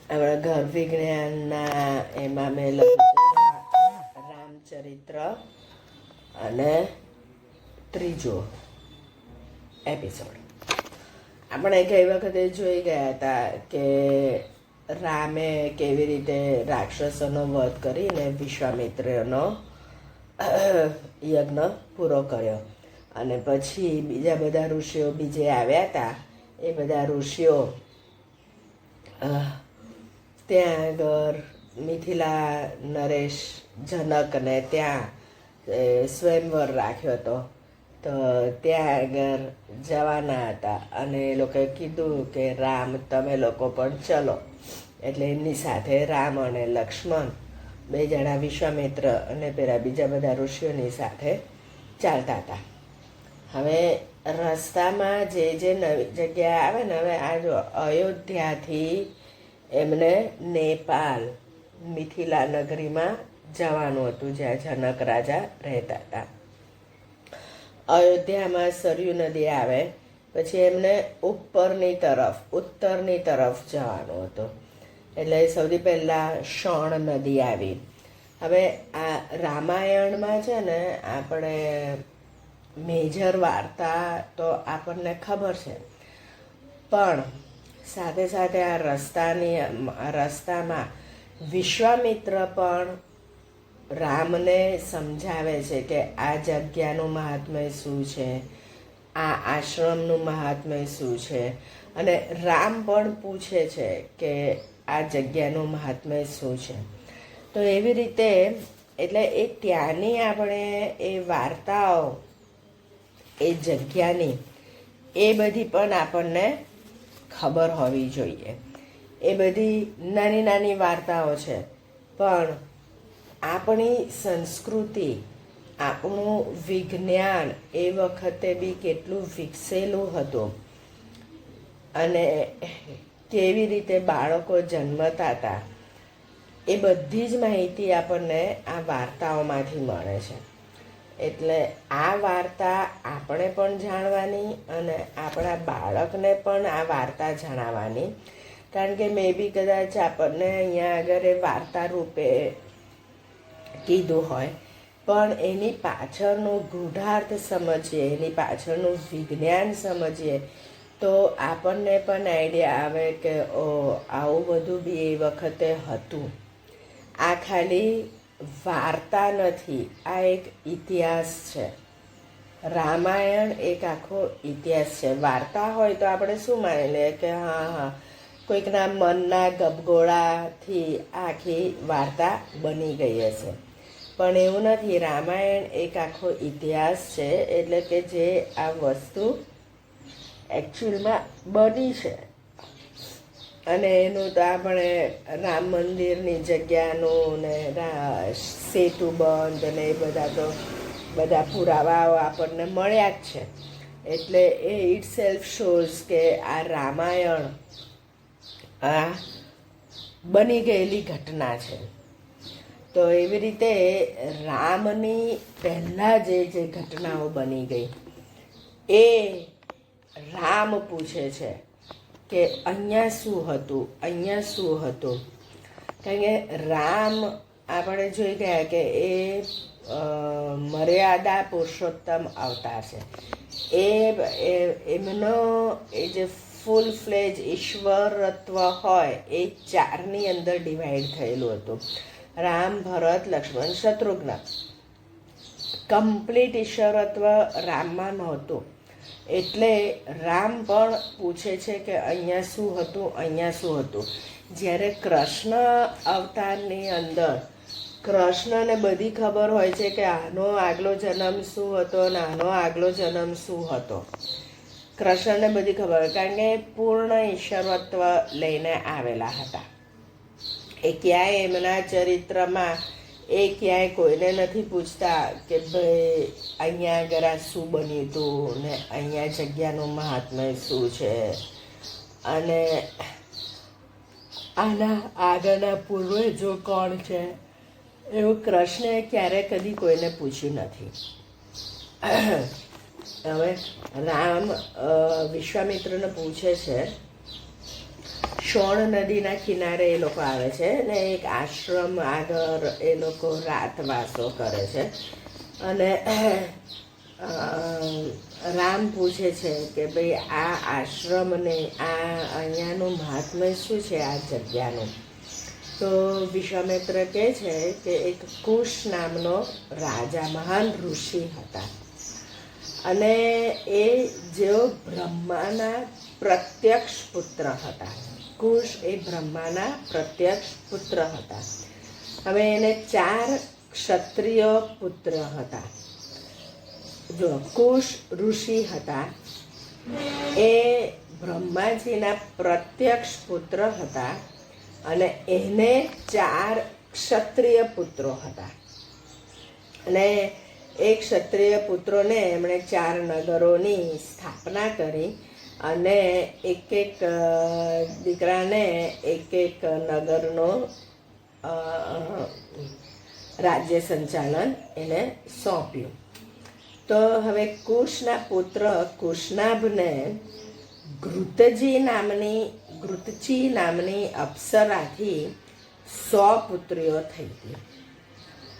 આપણા ઘર વિજ્ઞાનના એમાં મેં લખ્યું છે રામચરિત્ર અને ત્રીજો એપિસોડ. આપણે ગઈ વખતે જોઈ ગયા હતા કે રામે કેવી રીતે રાક્ષસોનો વધ કરીને વિશ્વામિત્રનો યજ્ઞ પૂરો કર્યો, અને પછી બીજા બધા ઋષિઓ બીજે આવ્યા હતા. એ બધા ઋષિઓ ત્યાં આગળ મિથિલા નરેશ જનકને ત્યાં સ્વયંવર રાખ્યો હતો, તો ત્યાં આગળ જવાના હતા. અને એ લોકોએ કીધું કે રામ તમે લોકો પણ ચલો. એટલે એમની સાથે રામ અને લક્ષ્મણ બે જણા વિશ્વામિત્ર અને પેલા બીજા બધા ઋષિઓની સાથે ચાલતા હતા. હવે રસ્તામાં જે નવી જગ્યા આવે ને, હવે આ જો અયોધ્યાથી એમને નેપાલ મિથિલા નગરીમાં જવાનું હતું, જ્યાં જનક રાજા રહેતા હતા. અયોધ્યામાં સરયુ નદી આવે, પછી એમને ઉત્તરની તરફ જવાનું હતું. એટલે સૌથી પહેલાં શણ નદી આવી. હવે આ રામાયણમાં છે ને, આપણે મેજર વાર્તા તો આપણને ખબર છે, પણ સાથે સાથે આ રસ્તામાં વિશ્વામિત્ર પણ રામને સમજાવે છે કે આ જગ્યાનું મહાત્મ્ય શું છે, આ આશ્રમનું મહાત્મ્ય શું છે. અને રામ પણ પૂછે છે કે આ જગ્યાનું મહાત્મ્ય શું છે. તો એવી રીતે એટલે એ ત્યાંની આપણે એ વાર્તાઓ, એ જગ્યાની એ બધી પણ આપણને ખબર હોવી જોઈએ. એ બધી નાની નાની વાર્તાઓ છે, પણ આપણી સંસ્કૃતિ, આપણું વિજ્ઞાન એ વખતે બી કેટલું વિકસેલું હતું, અને કેવી રીતે બાળકો જન્મતા હતા, એ બધી જ માહિતી આપણને આ વાર્તાઓમાંથી મળે છે. એટલે આ વાર્તા આપણે પણ જાણવાની અને આપણા બાળકને પણ આ વાર્તા જણાવવાની. કારણ કે મે બી કદાચ આપણને અહીંયા આગળ એ વાર્તા રૂપે કીધું હોય, પણ એની પાછળનો ગૂઢાર્થ સમજીએ, એની પાછળનું વિજ્ઞાન સમજીએ, તો આપણને પણ આઈડિયા આવે કે ઓ આવું બધું બી એ વખતે હતું. આ ખાલી વાર્તા નથી, આ એક ઇતિહાસ છે. રામાયણ એક આખો ઇતિહાસ છે. વાર્તા હોય તો આપણે શું માની લઈએ કે હા કોઈકના મનના ગબગોળાથી આખી વાર્તા બની ગઈ હશે, પણ એવું નથી. રામાયણ એક આખો ઇતિહાસ છે, એટલે કે જે આ વસ્તુ એકચ્યુઅલમાં બની છે. અને એનું તો આપણે રામ મંદિરની જગ્યાનું ને સેતુ બંધ ને એ બધા પુરાવાઓ આપણને મળ્યા જ છે. એટલે એ ઇટ સેલ્ફ શોઝ કે આ રામાયણ આ બની ગયેલી ઘટના છે. તો એવી રીતે રામની પહેલાં જે ઘટનાઓ બની ગઈ, એ રામ પૂછે છે કે અહીંયા શું હતું, અહીંયા શું હતું. કારણ કે રામ આપણે જોઈ ગયા કે એ મર્યાદા પુરુષોત્તમ અવતાર છે. એમનો એ જે ફૂલ ફ્લેજ ઈશ્વરત્વ હોય એ ચારની અંદર ડિવાઈડ થયેલું હતું. રામ, ભરત, લક્ષ્મણ, શત્રુઘ્ન. કમ્પ્લીટ ઈશ્વરત્વ રામમાં નહોતું. એટલે રામ પણ પૂછે છે કે અહીંયા શું હતું, અહીંયા શું હતું. જ્યારે કૃષ્ણ અવતારની અંદર કૃષ્ણને બધી ખબર હોય છે કે આનો આગલો જન્મ શું હતો અને આનો આગલો જન્મ શું હતો. કૃષ્ણને બધી ખબર હોય, કારણ કે પૂર્ણ ઈશ્વરત્વ લઈને આવેલા હતા. એ ક્યાંય એમના ચરિત્રમાં એ ક્યાંય કોઈને નથી પૂછતા કે ભાઈ અહીંયા આગળ આ શું બન્યું હતું ને અહીંયા જગ્યાનું મહાત્મ્ય શું છે, અને આના આગળના પૂર્વજો કોણ છે, એવું કૃષ્ણે ક્યારેય કદી કોઈને પૂછ્યું નથી. હવે રામ વિશ્વામિત્રને પૂછે છે શોણ નદીના કિનારે એ લોકો આવે છે ને એક આશ્રમ આગળ એ લોકો રાતવાસો કરે છે. અને રામ પૂછે છે કે ભાઈ આ આશ્રમને અહીંયાનું મહાત્મ્ય શું છે આ જગ્યાનું? તો વિશ્વામિત્ર કહે છે કે એક કુશ નામનો રાજા મહાન ઋષિ હતા અને એ જેઓ બ્રહ્માના પ્રત્યક્ષ પુત્ર હતા. કુશ એ બ્રહ્માના પ્રત્યક્ષ પુત્ર હતા. હવે એને 4 ક્ષત્રિય પુત્ર હતા. જો કુશ ઋષિ હતા એ બ્રહ્માજીના પ્રત્યક્ષ પુત્ર હતા અને એને 4 ક્ષત્રિય પુત્રો હતા. અને એ ક્ષત્રિય પુત્રોને એમણે 4 નગરોની સ્થાપના કરી અને એક દીકરાને એક નગરનો રાજ્ય સંચાલન એને સોંપ્યું. તો હવે કુશના પુત્ર કુશનાભને ઘૃતચી નામની અપ્સરાથી 100 પુત્રીઓ થઈ હતી.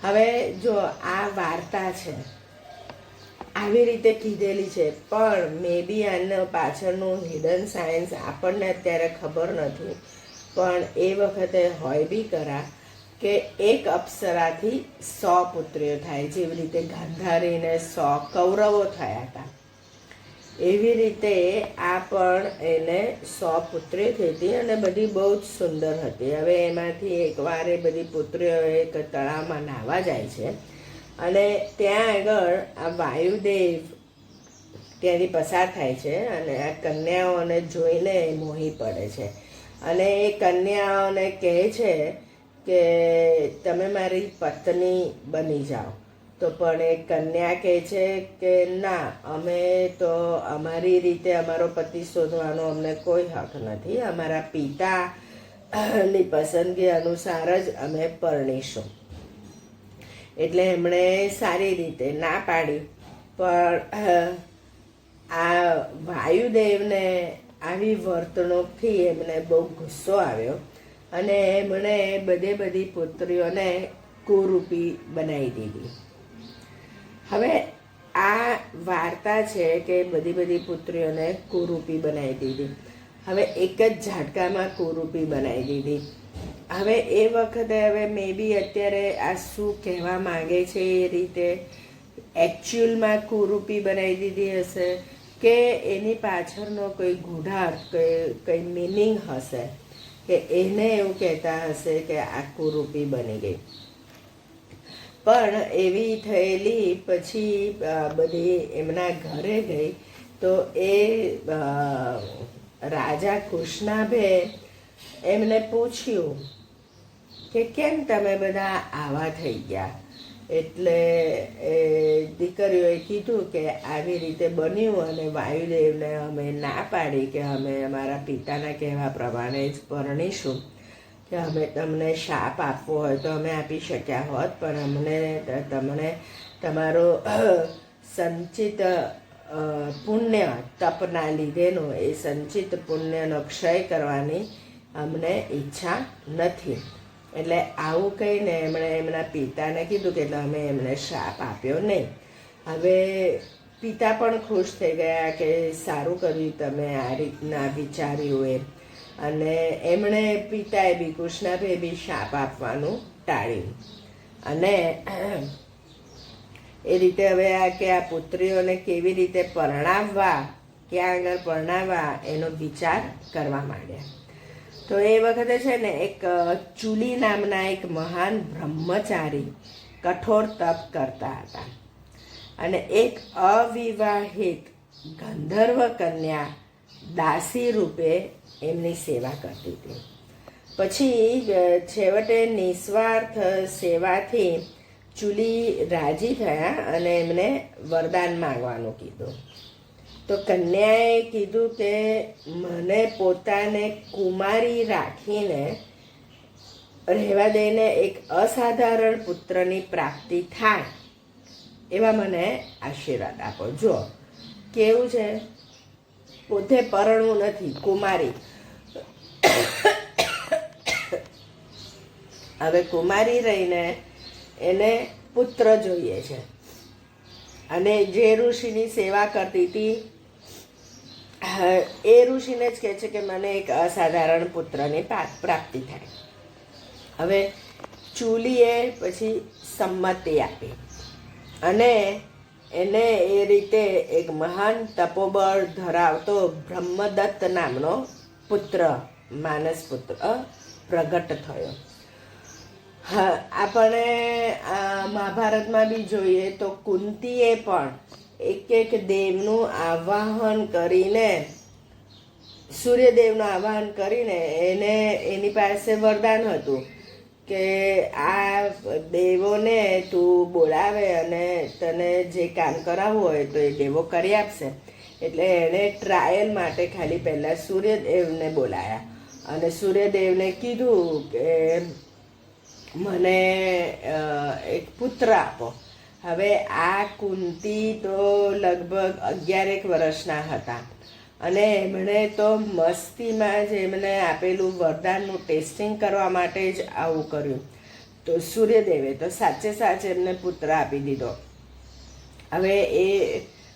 હવે જો આ વાર્તા છે આવી રીતે કીધેલી છે, પણ મે બી આના પાછળનું હિડન સાયન્સ આપણને અત્યારે ખબર નથી, પણ એ વખતે હોય બી ખરા કે એક અપ્સરાથી 100 પુત્રીઓ થાય. જેવી રીતે ગાંધારીને 100 કૌરવો થયા હતા, એવી રીતે આ પણ એને 100 પુત્રીઓ થઈ હતી અને બધી બહુ જ સુંદર હતી. હવે એમાંથી એકવાર એ બધી પુત્રીઓ એક તળાવમાં નાહવા જાય છે અને ત્યાં આગળ આ વાયુદેવ ત્યાંથી પસાર થાય છે અને આ કન્યાઓને જોઈને મોહી પડે છે અને એ કન્યાઓને કહે છે કે તમે મારી પત્ની બની જાઓ. તો પણ એ કન્યા કહે છે કે ના, અમે તો અમારી રીતે અમારો પતિ શોધવાનો અમને કોઈ હક નથી. અમારા પિતાની પસંદગી અનુસાર જ અમે પરણીશું. એટલે એમણે સારી રીતે ના પાડી. પણ આ વાયુદેવને આવી વર્તણૂકથી એમને બહુ ગુસ્સો આવ્યો અને એમણે બધી પુત્રીઓને કુરૂપી બનાવી દીધી. હવે આ વાર્તા છે કે બધી પુત્રીઓને કુરૂપી બનાવી દીધી. હવે એક જ ઝાટકામાં કુરૂપી બનાવી દીધી. હવે એ વખતે હવે મે બી અત્યારે આ શું કહેવા માંગે છે એ રીતે એકચ્યુઅલમાં કુરૂપી બનાવી દીધી હશે કે એની પાછળનો કોઈ ગૂઢાર્થ કંઈ મિનિંગ હશે કે એને એવું કહેતા હશે કે આ કુરૂપી બની ગઈ. પણ એવી થયેલી પછી બધી એમના ઘરે ગઈ તો એ રાજા કુશનાભે એમને પૂછ્યું કે કેમ તમે બધા આવા થઈ ગયા? એટલે એ દીકરીઓએ કીધું કે આવી રીતે બન્યું અને વાયુદેવને અમે ના પાડી કે અમે અમારા પિતાના કહેવા પ્રમાણે જ પરણીશું, કે અમે તમને શાપ આપવો હોય તો અમે આપી શક્યા હોત, પણ અમને તમને તમારો સંચિત પુણ્ય તપના લીધેનો એ સંચિત પુણ્યનો ક્ષય કરવાની અમને ઈચ્છા નથી. એટલે આવું કહીને એમણે એમના પિતાને કીધું કે અમે એમને શાપ આપ્યો નહીં. હવે પિતા પણ ખુશ થઈ ગયા કે સારું કર્યું તમે આ રીતના વિચાર્યું એમ. અને એમણે પિતાએ બી કૃષ્ણાભે બી શાપ આપવાનું ટાળ્યું. અને એ રીતે હવે આ પુત્રીઓને કેવી રીતે પરણાવવા, ક્યાં આગળ પરણાવવા એનો વિચાર કરવા માંડ્યા. તો એ વખતે છે ને એક ચૂલી નામના એક મહાન બ્રહ્મચારી કઠોર તપ કરતા હતા અને એક અવિવાહિત ગંધર્વ કન્યા દાસી રૂપે એમની સેવા કરતી હતી. પછી છેવટે નિસ્વાર્થ સેવાથી ચૂલી રાજી થયા અને એમને વરદાન માંગવાનું કીધું. તો કન્યાએ કીધું કે મને પોતાને કુમારી રાખીને રહેવા દઈને એક અસાધારણ પુત્રની પ્રાપ્તિ થાય એવા મને આશીર્વાદ આપો. જો કેવું છે, પોતે પરણવું નથી, કુમારી હવે કુમારી રહીને એને પુત્ર જોઈએ છે, અને જે ઋષિની સેવા કરતી હતી એ ઋષિને જ કહે છે કે મને એક અસાધારણ પુત્રની પ્રાપ્તિ થાય. હવે ચૂલીએ પછી સંમતિ આપી અને એને એ રીતે એક મહાન તપોબળ ધરાવતો બ્રહ્મદત્ત નામનો પુત્ર, માનસ પુત્ર પ્રગટ થયો. હા, આપણે મહાભારતમાં બી જોઈએ તો કુંતીએ પણ એક દેવનું આવાહન કરીને, સૂર્યદેવનું આવાહન કરીને એની પાસે વરદાન હતું કે આ દેવોને તું બોલાવે અને તને જે કામ કરાવવું હોય તો એ દેવો કરી આપશે. એટલે એણે ટ્રાયલ માટે ખાલી પહેલાં સૂર્યદેવને બોલાયા અને સૂર્યદેવને કીધું કે મને એક પુત્ર આપો. હવે આ કુંતી તો લગભગ 11 વર્ષના હતા અને એમણે તો મસ્તીમાં જ એમને આપેલું વરદાનનું ટેસ્ટિંગ કરવા માટે જ આવું કર્યું. તો સૂર્યદેવે તો સાચે એમને પુત્ર આપી દીધો. હવે એ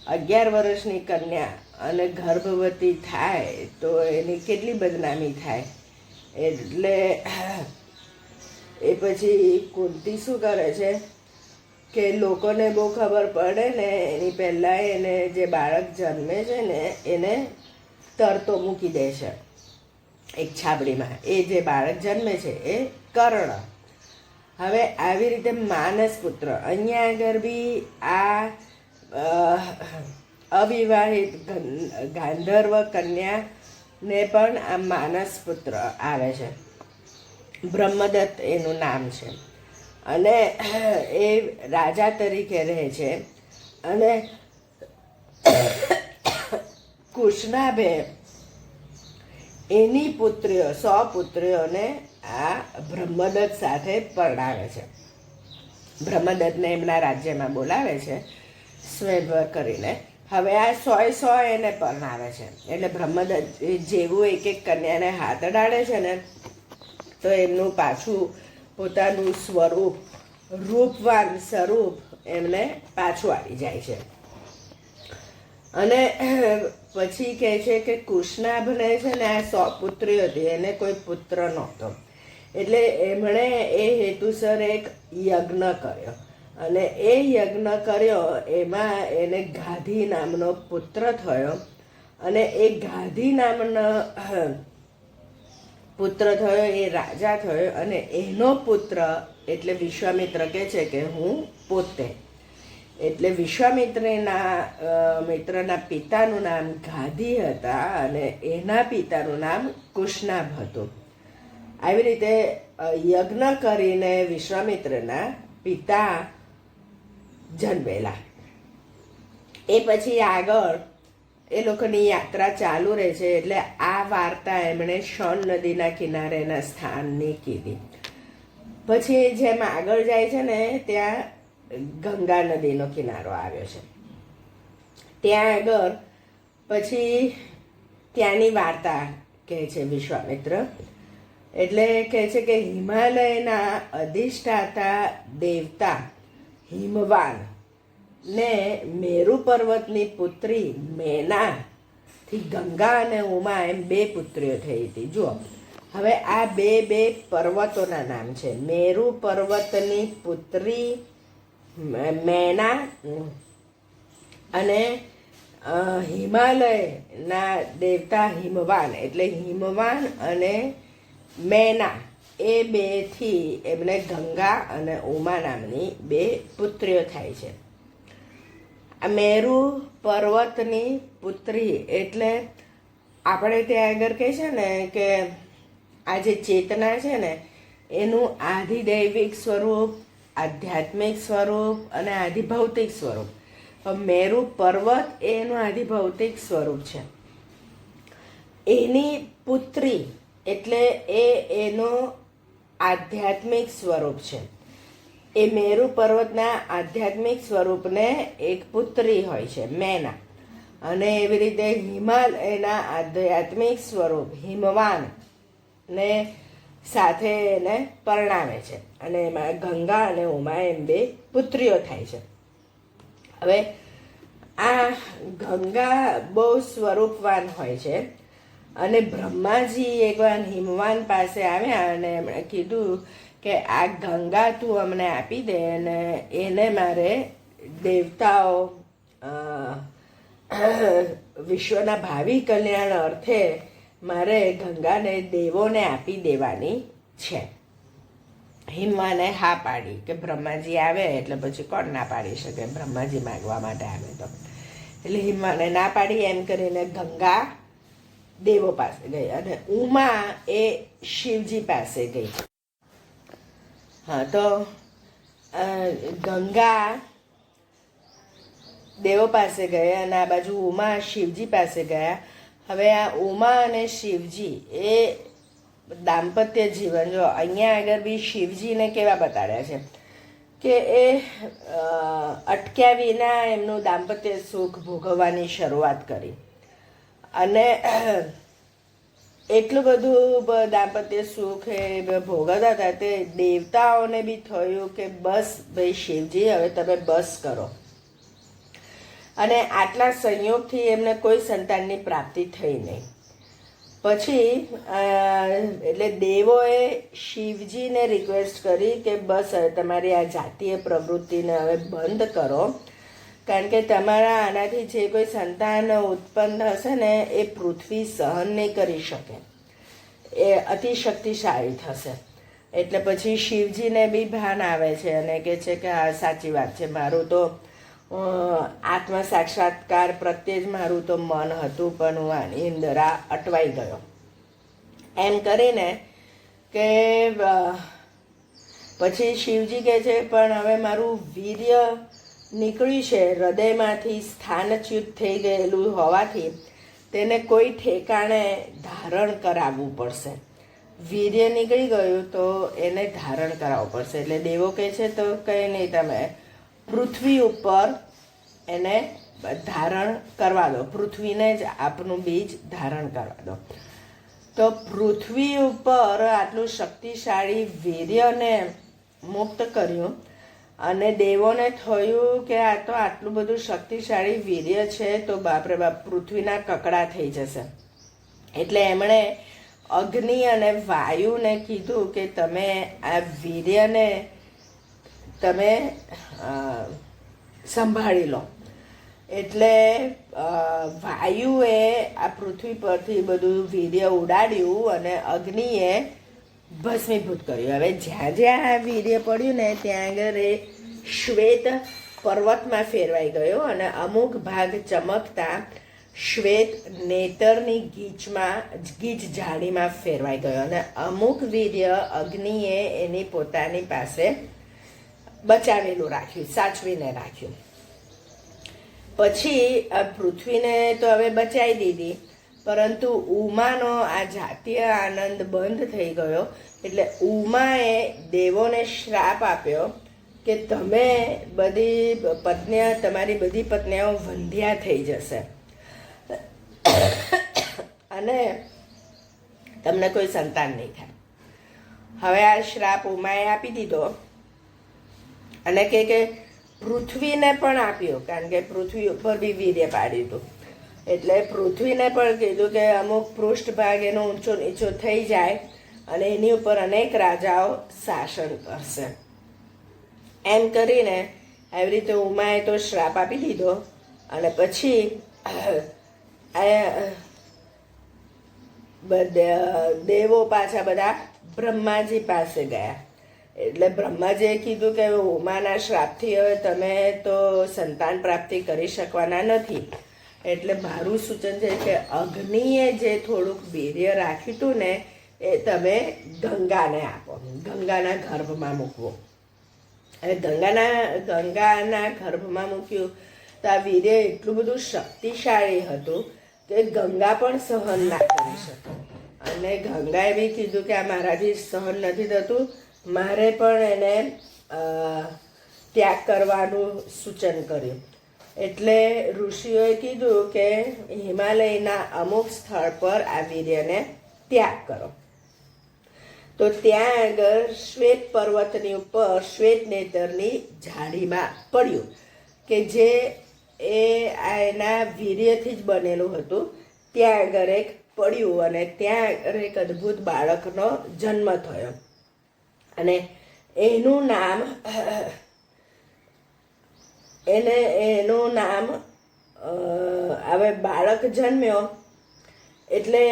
11 વર્ષની કન્યા અને ગર્ભવતી થાય તો એની કેટલી બદનામી થાય. એટલે એ પછી કુંતી શું કરે છે કે લોકોને બહુ ખબર પડે ને એની પહેલાં એને જે બાળક જન્મે છે ને એને તરતો મૂકી દે છે એક છાબડીમાં. એ જે બાળક જન્મે છે એ કર્ણ. હવે આવી રીતે માનસ પુત્ર, અહીંયા આગળ બી આ અવિવાહિત ગાંધર્વ કન્યાને પણ આ માનસ પુત્ર આવે છે. બ્રહ્મદત્ત એનું નામ છે અને એ રાજા તરીકે રહે છે. અને કુશનાભે એની પુત્રીઓ 100 પુત્રીઓને આ બ્રહ્મદત્ત સાથે પરણાવે છે. બ્રહ્મદત્તને એમના રાજ્યમાં બોલાવે છે સ્વયંવર કરીને. હવે આ 100 એને પરણાવે છે. એટલે બ્રહ્મદત્ત જેવું એક કન્યાને હાથ અડાડે છે ને તો એમનું પાછું પોતાનું સ્વરૂપ, રૂપવાન સ્વરૂપ એમને પાછું આવી જાય છે. અને પછી કહે છે કે કુશનાભને છે ને આ 100 પુત્રીઓ હતી, એને કોઈ પુત્ર નહોતો. એટલે એમણે એ હેતુસર એક યજ્ઞ કર્યો અને એ યજ્ઞ કર્યો એમાં એને ગાધી નામનો પુત્ર થયો. અને એ ગાધી નામનો પુત્ર થયો, એ રાજા થયો. અને એનો પુત્ર એટલે વિશ્વામિત્ર કહે છે કે હું પોતે. એટલે મિત્રના પિતાનું નામ ગાધી હતા અને એના પિતાનું નામ કુશનાભ હતું. આવી રીતે યજ્ઞ કરીને વિશ્વામિત્રના પિતા જન્મેલા. એ પછી આગળ એ લોકોની યાત્રા ચાલુ રહે છે. એટલે આ વાર્તા એમણે શોન નદીના કિનારેના સ્થાનની કીધી. પછી જેમ આગળ જાય છે ને ત્યાં ગંગા નદીનો કિનારો આવ્યો છે. ત્યાં આગળ પછી ત્યાંની વાર્તા કહે છે વિશ્વામિત્ર. એટલે કહે છે કે હિમાલયના અધિષ્ઠાતા દેવતા હિમવાન ને મેરુ પર્વતની પુત્રી મેનાથી ગંગા અને ઉમા એમ 2 પુત્રીઓ થઈ હતી. જુઓ, હવે આ બે પર્વતોના નામ છે. મેરુ પર્વતની પુત્રી મેના અને હિમાલયના દેવતા હિમવાન. એટલે હિમવાન અને મેના એ 2થી એમને ગંગા અને ઉમા નામની 2 પુત્રીઓ થાય છે. આ મેરુ પર્વતની પુત્રી એટલે આપણે ત્યાં આગળ કહે છે ને કે આ જે ચેતના છે ને એનું આધિદૈવિક સ્વરૂપ, આધ્યાત્મિક સ્વરૂપ અને આધિભૌતિક સ્વરૂપ. મેરુ પર્વત એનું આધિભૌતિક સ્વરૂપ છે. એની પુત્રી એટલે એનો આધ્યાત્મિક સ્વરૂપ છે. એ મેરુ પર્વતના આધ્યાત્મિક સ્વરૂપને એક પુત્રી હોય છે મેના. અને એવી રીતે હિમાલયના આધ્યાત્મિક સ્વરૂપ હિમવાન ને સાથે એને પરણાવે છે અને એમાં ગંગા અને ઉમા એમ બે પુત્રીઓ થાય છે. હવે આ ગંગા બહુ સ્વરૂપવાન હોય છે અને બ્રહ્માજી એકવાર હિમવાન પાસે આવ્યા અને એમણે કીધું કે આ ગંગા તું અમને આપી દે અને એને મારે દેવતાઓ વિશ્વના ભાવિ કલ્યાણ અર્થે મારે ગંગાને દેવોને આપી દેવાની છે. હિમવાને હા પાડી કે બ્રહ્માજી આવે એટલે પછી કોણ ના પાડી શકે, બ્રહ્માજી માગવા માટે આવે તો. એટલે હિમવાને ના પાડી. એમ કરીને ગંગા દેવો પાસે ગઈ અને ઉમા એ શિવજી પાસે ગઈ. હા, તો ગંગા દેવો પાસે ગયા અને આ બાજુ ઉમા શિવજી પાસે ગયા. હવે આ ઉમા અને શિવજી એ દાંપત્ય જીવન, જો અહીંયા આગળ બી શિવજીને કેવા બતાડ્યા છે કે એ અટક્યા વિના એમનું દાંપત્ય સુખ ભોગવવાની શરૂઆત કરી અને એટલું બધું દાંપત્ય સુખ એ ભોગવતા હતા તે દેવતાઓને બી થયું કે બસ ભાઈ શિવજી હવે તમે બસ કરો. અને આટલા સંયોગથી એમને કોઈ સંતાનની પ્રાપ્તિ થઈ નહીં. પછી એટલે દેવોએ શિવજીને રિક્વેસ્ટ કરી કે બસ હવે તમારી આ જાતીય પ્રવૃત્તિને હવે બંધ કરો, કારણ કે તમારા આનાથી જે કોઈ સંતાન ઉત્પન્ન થશે ને એ પૃથ્વી સહન નહીં કરી શકે, એ અતિશક્તિશાળી થશે. એટલે પછી શિવજીને બી ભાન આવે છે અને કહે છે કે હા સાચી વાત છે, મારું તો આત્મ સાક્ષાત્કાર પ્રત્યે જ મારું તો મન હતું પણ હું આની અંદર અટવાઈ ગયો. એમ કરીને કે પછી શિવજી કહે છે પણ હવે મારું વીર્ય નીકળ્યું છે હૃદયમાંથી, સ્થાનચ્યુત થઈ ગયેલું હોવાથી તેને કોઈ ઠેકાણે ધારણ કરાવવું પડશે. વીર્ય નીકળી ગયું તો એને ધારણ કરાવવું પડશે. એટલે દેવો કહે છે તો કંઈ નહીં, તમે પૃથ્વી ઉપર એને ધારણ કરવા દો, પૃથ્વીને જ આપનું બીજ ધારણ કરવા દો. તો પૃથ્વી ઉપર આટલું શક્તિશાળી વીર્યને મુક્ત કર્યું અને દેવોને થયું કે આ તો આટલું બધું શક્તિશાળી વીર્ય છે તો બાપરે બાપ પૃથ્વીના કકડા થઈ જશે. એટલે એમણે અગ્નિ અને વાયુને કીધું કે તમે આ વીર્યને તમે સંભાળી લો. એટલે વાયુએ આ પૃથ્વી પરથી બધું વીર્ય ઉડાડ્યું અને અગ્નિએ ભસ્મીભૂત કર્યું. હવે જ્યાં જ્યાં આ વીર્ય પડ્યું ને ત્યાં આગળ એ શ્વેત પર્વતમાં ફેરવાઈ ગયો અને અમુક ભાગ ચમકતા શ્વેત નેતરની ગીચ જાળીમાં ફેરવાઈ ગયો અને અમુક વીર્ય અગ્નિએ એની પોતાની પાસે બચાવેલું રાખ્યું, સાચવીને રાખ્યું. પછી આ પૃથ્વીને તો હવે બચાવી દીધી, પરંતુ ઉમાનો આ જાતીય આનંદ બંધ થઈ ગયો. એટલે ઉમાએ દેવોને શ્રાપ આપ્યો કે તમે બધી પત્નીઓ, તમારી બધી પત્નીઓ વંધ્યા થઈ જશે અને તમને કોઈ સંતાન નહીં થાય. હવે આ શ્રાપ ઉમાએ આપી દીધો અને કે પૃથ્વીને પણ આપ્યો, કારણ કે પૃથ્વી ઉપર બી વીર્ય પાડ્યું હતું. એટલે પૃથ્વીને પણ કીધું કે અમુક પૃષ્ઠભાગ એનો ઊંચો નીચો થઈ જાય અને એની ઉપર અનેક રાજાઓ શાસન કરશે. એમ કરીને આવી રીતે ઉમાએ તો શ્રાપ આપી દીધો અને પછી દેવો પાછા બધા બ્રહ્માજી પાસે ગયા. એટલે બ્રહ્માજીએ કીધું કે ઉમાના શ્રાપથી હવે તમે તો સંતાન પ્રાપ્તિ કરી શકવાના નથી, એટલે મારું સૂચન છે કે અગ્નિએ જે થોડુંક વીર્ય રાખ્યું હતું ને એ તમે ગંગાને આપો, ગંગાના ગર્ભમાં મૂકવો. અને ગંગાના ગર્ભમાં મૂક્યું તો આ વીર્ય એટલું બધું શક્તિશાળી હતું કે ગંગા પણ સહન ના કરી શકે. અને ગંગાએ બી કીધું કે આ મારાથી સહન નથી થતું, મારે પણ એને ત્યાગ કરવાનું સૂચન કર્યું. એટલે ઋષિઓએ કીધું કે હિમાલયના અમુક સ્થળ પર આ વીર્યને ત્યાગ કરો. તો ત્યાં આગળ શ્વેત પર્વતની ઉપર શ્વેત નેત્રની ઝાડીમાં પડ્યું કે જે એના વીર્યથી જ બનેલું હતું. ત્યાં આગળ એક પડ્યું અને ત્યાં આગળ એક અદ્ભુત બાળકનો જન્મ થયો અને એનું નામ હવે બાળક જન્મ્યો એટલે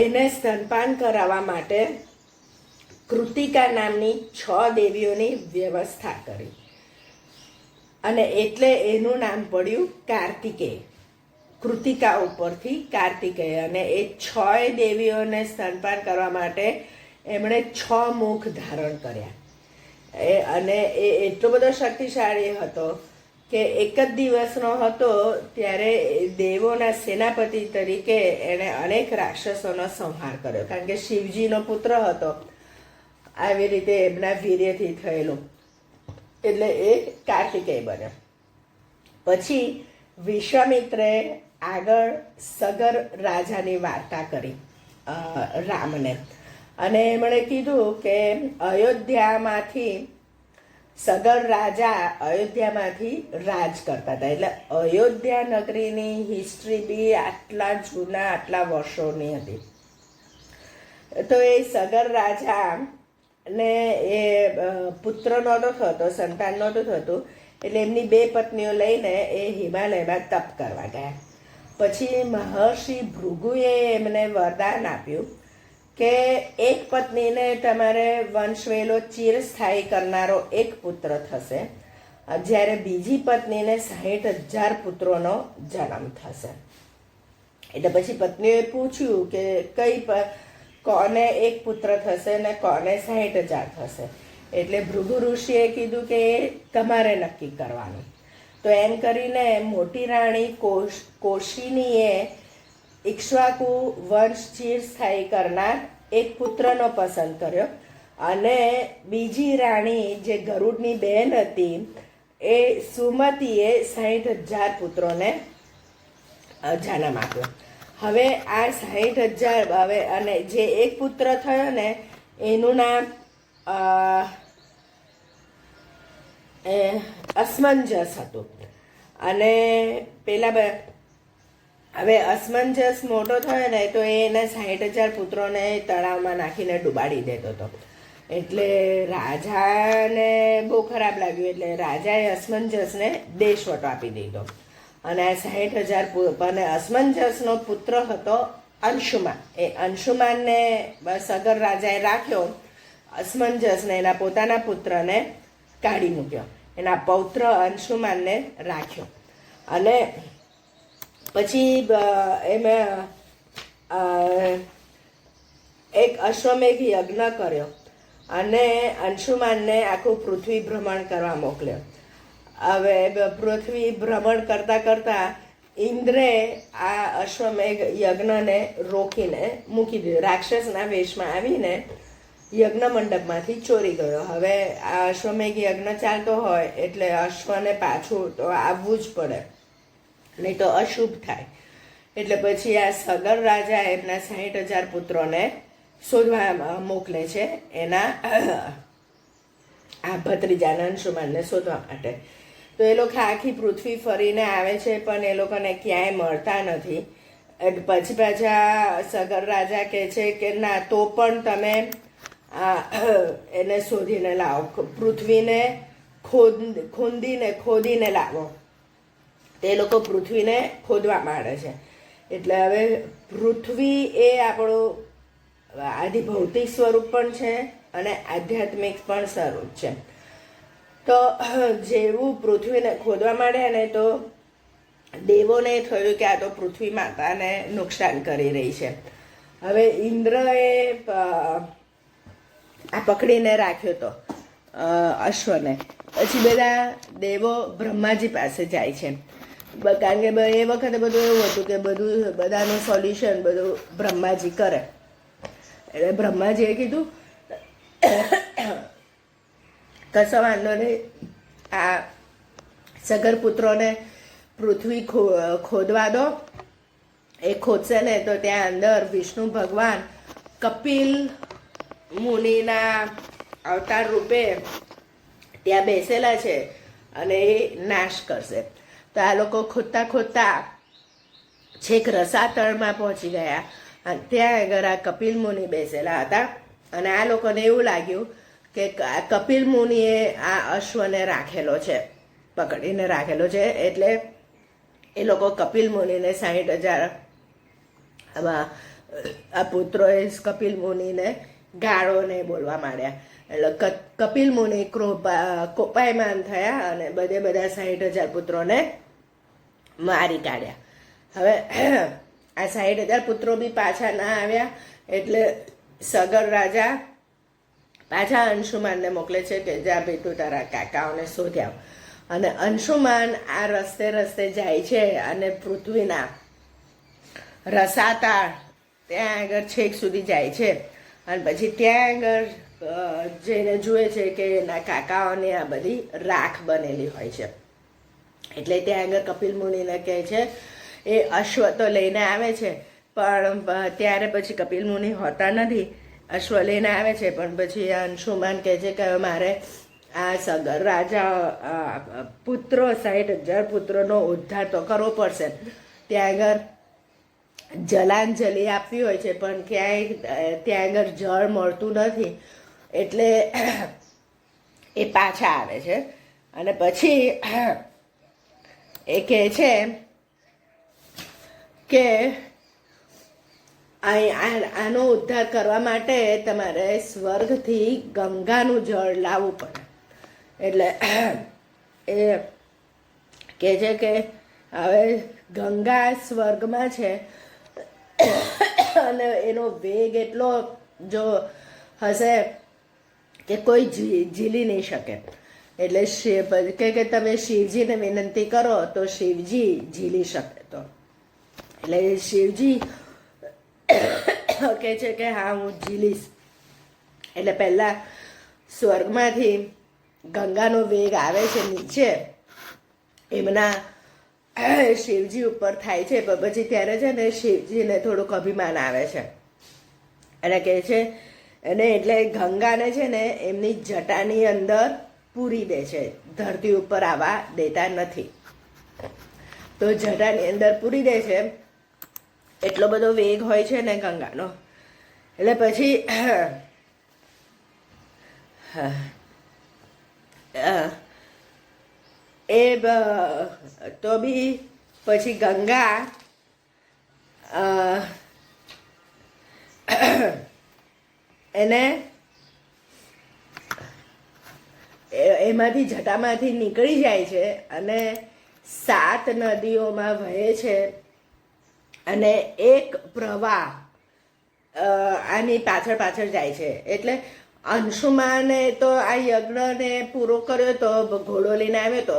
એને સ્તનપાન કરાવવા માટે કૃતિકા નામની 6 દેવીઓની વ્યવસ્થા કરી અને એટલે એનું નામ પડ્યું કાર્તિકેય. કૃતિકા ઉપરથી કાર્તિકેય. અને એ 6 દેવીઓને સ્તનપાન કરવા માટે એમણે 6 મુખ ધારણ કર્યા. અને એ એટલો બધો શક્તિશાળી હતો કે એક જ દિવસનો હતો ત્યારે દેવોના સેનાપતિ તરીકે એણે અનેક રાક્ષસોનો સંહાર કર્યો, કારણ કે શિવજીનો પુત્ર હતો આવી રીતે એમના વીર્યથી થયેલું, એટલે એ કાર્તિકેય બન્યો. પછી વિશ્વામિત્રે આગળ સગર રાજાની વાર્તા કરી રામને, અને એમણે કીધું કે અયોધ્યામાંથી સગર રાજા અયોધ્યામાંથી રાજ કરતા હતા. એટલે અયોધ્યા નગરીની હિસ્ટ્રી બી આટલા જૂના આટલા વર્ષોની હતી. તો એ સગર રાજા ને એ પુત્ર નહોતો થતો, સંતાન નહોતું થતું, એટલે એમની 2 પત્નીઓ લઈને એ હિમાલયમાં તપ કરવા ગયા. પછી મહર્ષિ ભૃગુએ એમને વરદાન આપ્યું કે એક પત્નીને તમારે વંશવેલો ચિરસ્થાયી કરનારો એક પુત્ર થશે, જ્યારે બીજી પત્નીને 60,000 પુત્રોનો જન્મ થશે. એટલે પછી પત્નીઓએ પૂછ્યું કે કોને એક પુત્ર થશે ને કોને 60,000 થશે. એટલે ભૃગુ ઋષિએ કીધું કે એ તમારે નક્કી કરવાનું. તો એમ કરીને મોટી રાણી કોશિનીએ ઇક્ષ્વાકુ વંશ ચિરસ્થાયી કરનાર એક પુત્રનો પસંદ કર્યો, અને બીજી રાણી જે ગરુડની બહેન હતી એ સુમતીએ 60,000 પુત્રોને જન્મ આપ્યો. હવે આ 60,000 હવે અને જે એક પુત્ર થયો ને એનું નામ અસમંજસ હતું. અને પેલા હવે અસમંજસ મોટો થયો ને તો એના 60,000 પુત્રોને તળાવમાં નાખીને ડૂબાડી દેતો હતો. એટલે રાજાને બહુ ખરાબ લાગ્યું, એટલે રાજાએ અસમંજસને દેશવટો આપી દીધો. અને આ 60,000 અને અસમંજસનો પુત્ર હતો અંશુમાન. એ અંશુમાનને સગર રાજાએ રાખ્યો, અસમંજસને એના પોતાના પુત્રને કાઢી મૂક્યો, એના પૌત્ર અંશુમાનને રાખ્યો. અને પછી એમાં એક અશ્વમેઘ યજ્ઞ કર્યો અને અંશુમાનને આખું પૃથ્વી ભ્રમણ કરવા મોકલ્યો. હવે પૃથ્વી ભ્રમણ કરતાં કરતાં ઇન્દ્રે આ અશ્વમેઘ યજ્ઞને રોકીને મૂકી દીધો. રાક્ષસના વેશમાં આવીને યજ્ઞ મંડપમાંથી ચોરી ગયો. હવે આ અશ્વમેઘ યજ્ઞ ચાલતો હોય એટલે અશ્વને પાછું તો આવવું જ પડે, નહીં તો અશુભ થાય. એટલે પછી આ સગર રાજા એમના 60,000 પુત્રોને શોધવા મોકલે છે, એના આ ભત્રીજાને અંશુમાનને શોધવા માટે. તો એ લોકો આખી પૃથ્વી ફરીને આવે છે, પણ એ લોકોને ક્યાંય મળતા નથી. પછી પાછા સગર રાજા કહે છે કે ના, તો પણ તમે એને શોધીને લાવો, પૃથ્વીને ખોદીને લાવો. તે લોકો પૃથ્વીને ખોદવા માંડે છે. એટલે હવે પૃથ્વી એ આપણું આદિભૌતિક સ્વરૂપ પણ છે અને આધ્યાત્મિક પણ સ્વરૂપ છે. તો જેવું પૃથ્વીને ખોદવા માંડ્યા ને તો દેવોને થયું કે આ તો પૃથ્વી માતાને નુકસાન કરી રહી છે. હવે ઇન્દ્રએ આ પકડીને રાખ્યો હતો અશ્વને. પછી બધા દેવો બ્રહ્માજી પાસે જાય છે, કારણ કે એ વખતે બધું એવું હતું કે બધાનું સોલ્યુશન બધું બ્રહ્માજી કરે. એટલે બ્રહ્માજીએ કીધું કશો વાંધો નહીં, આ સગરપુત્રોને પૃથ્વી ખોદવા દો. એ ખોદશે ને તો ત્યાં અંદર વિષ્ણુ ભગવાન કપિલ મુનિના અવતાર રૂપે ત્યાં બેસેલા છે અને એ નાશ કરશે. તો આ લોકો ખોદતા ખોદતા છેક રસાતળમાં પહોંચી ગયા અને ત્યાં આગળ આ કપિલ મુનિ બેસેલા હતા. અને આ લોકોને એવું લાગ્યું કે કપિલ મુનિએ આ અશ્વને રાખેલો છે, પકડીને રાખેલો છે. એટલે એ લોકો કપિલ મુનિને 60,000 આ પુત્રોએ કપિલ મુનિને ગાળોને બોલવા માંડ્યા. એટલે કપિલ મુનિ કોપાયમાન થયા અને બધા 60,000 પુત્રોને મારી કાઢ્યા. હવે આ 60,000 પુત્રો બી પાછા ના આવ્યા એટલે સગર રાજા પાછા અંશુમાનને મોકલે છે કે જા ભાઈ તું તારા કાકાઓને શોધ્યા. અને અંશુમાન આ રસ્તે રસ્તે જાય છે અને પૃથ્વીના રસાતાળ ત્યાં આગળ છેક સુધી જાય છે. અને પછી ત્યાં આગળ જઈને જુએ છે કે એના કાકાઓની આ બધી રાખ બનેલી હોય છે. એટલે ત્યાં આગળ કપિલ મુનિને કહે છે, એ અશ્વ તો લઈને આવે છે પણ ત્યારે પછી કપિલ મુનિ હોતા નથી, અશ્વ લઈને આવે છે પણ પછી અંશુમાન કહે છે કે મારે આ સગર રાજા પુત્રો 60,000 પુત્રોનો ઉદ્ધાર તો કરવો પડશે. ત્યાં આગળ જલાંજલિ આપવી હોય છે પણ ક્યાંય ત્યાં આગળ જળ મળતું નથી. એટલે એ પાછા આવે છે અને પછી એ કહે છે કે આનો ઉદ્ધાર કરવા માટે તમારે સ્વર્ગથી ગંગાનું જળ લાવવું પડે. એટલે એ કહે છે કે હવે ગંગા સ્વર્ગમાં છે અને એનો વેગ એટલો જો હશે કે કોઈ ઝીલી નહીં શકે. એટલે શિવ કે તમે શિવજીને વિનંતી કરો તો શિવજી ઝીલી શકે. તો એટલે શિવજી કહે છે કે હા હું ઝીલીશ. એટલે પહેલાં સ્વર્ગમાંથી ગંગાનો વેગ આવે છે નીચે એમના શિવજી ઉપર થાય છે પણ પછી ત્યારે છે ને શિવજીને થોડુંક અભિમાન આવે છે અને કહે છે અને એટલે ગંગાને છે ને એમની જટાની અંદર પૂરી દે છે, ધરતી ઉપર આવવા દેતા નથી. તો જટાની અંદર પૂરી દે છે. એટલો બધો વેગ હોય છે ને ગંગાનો. એટલે પછી એ તો બી પછી ગંગા એને એમાંથી જટામાંથી નીકળી જાય છે અને 7 નદીઓમાં વહે છે. અને એક પ્રવાહ આની પાછળ પાછળ જાય છે. એટલે અંશુમાને તો આ યજ્ઞને પૂરો કર્યો તો ઘોડો લઈને આવ્યો હતો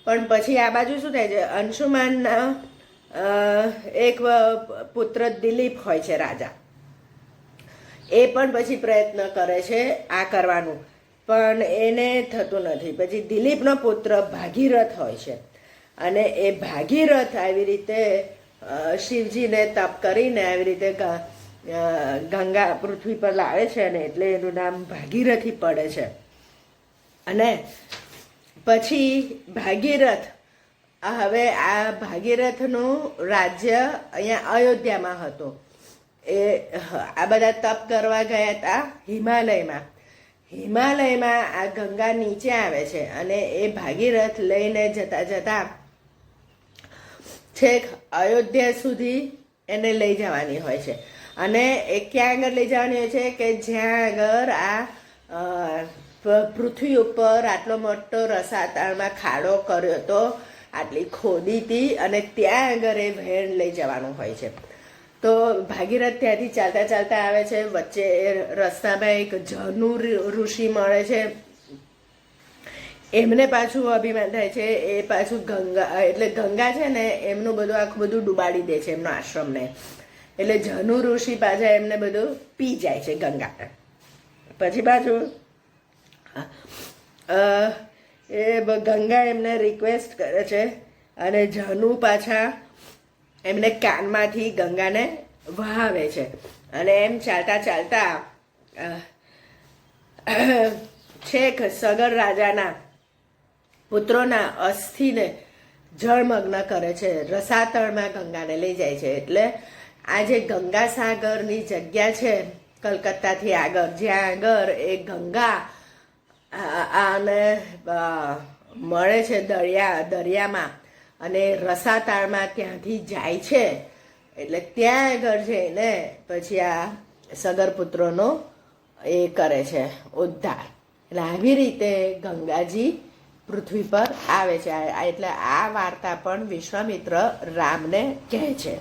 પણ પછી આ બાજુ શું થાય છે, અંશુમાનના એક પુત્ર દિલીપ હોય છે રાજા, એ પણ પછી પ્રયત્ન કરે છે આ કરવાનું પણ એને થતું નથી. પછી દિલીપનો પુત્ર ભાગીરથ હોય છે અને એ ભાગીરથ આવી રીતે શિવજીને તપ કરીને આવી રીતે ગંગા પૃથ્વી પર લાવે છે અને એટલે એનું નામ ભાગીરથી પડે છે. અને પછી ભાગીરથ હવે આ ભાગીરથનું રાજ્ય અહીંયા અયોધ્યામાં હતું. એ આ બધા તપ કરવા ગયા હતા હિમાલયમાં. હિમાલયમાં આ ગંગા નીચે આવે છે અને એ ભાગીરથ લઈને જતા જતા છેક અયોધ્યા સુધી એને લઈ જવાની હોય છે. અને એ ક્યાં આગળ લઈ જવાની હોય છે કે જ્યાં આગળ આ પૃથ્વી ઉપર આટલો મોટો રસાતાળમાં ખાડો કર્યો હતો, આટલી ખોદી હતી અને ત્યાં આગળ એ વહેણ લઈ જવાનું હોય છે. તો ભાગીરથ ત્યાંથી ચાલતા ચાલતા આવે છે. વચ્ચે રસ્તામાં એક જનુ ઋષિ મળે છે. એમને પાછું અભિમાન થાય છે. એ પાછું ગંગા એટલે ગંગા છે ને એમનું બધું આખું બધું ડૂબાડી દે છે એમનો આશ્રમને. એટલે જનુ ઋષિ પાછા એમને બધું પી જાય છે ગંગા. પછી પાછું એ ગંગા એમને રિક્વેસ્ટ કરે છે અને જનુ પાછા એમને કાનમાંથી ગંગાને વહાવે છે અને એમ ચાલતા ચાલતા છેક સગર રાજાના પુત્રોના અસ્થિને જળમગ્ન કરે છે, રસાતળમાં ગંગાને લઈ જાય છે. એટલે આ જે ગંગાસાગરની જગ્યા છે કલકત્તાથી આગળ, જ્યાં આગળ એ ગંગા આને મળે છે દરિયામાં અને રસાતાળમાં ત્યાંથી જાય છે. એટલે ત્યાં આગળ જઈને પછી આ સગરપુત્રોનો એ કરે છે ઉદ્ધાર. એટલે આવી રીતે ગંગાજી પૃથ્વી પર આવે છે. એટલે આ વાર્તા પણ વિશ્વામિત્ર રામને કહે છે.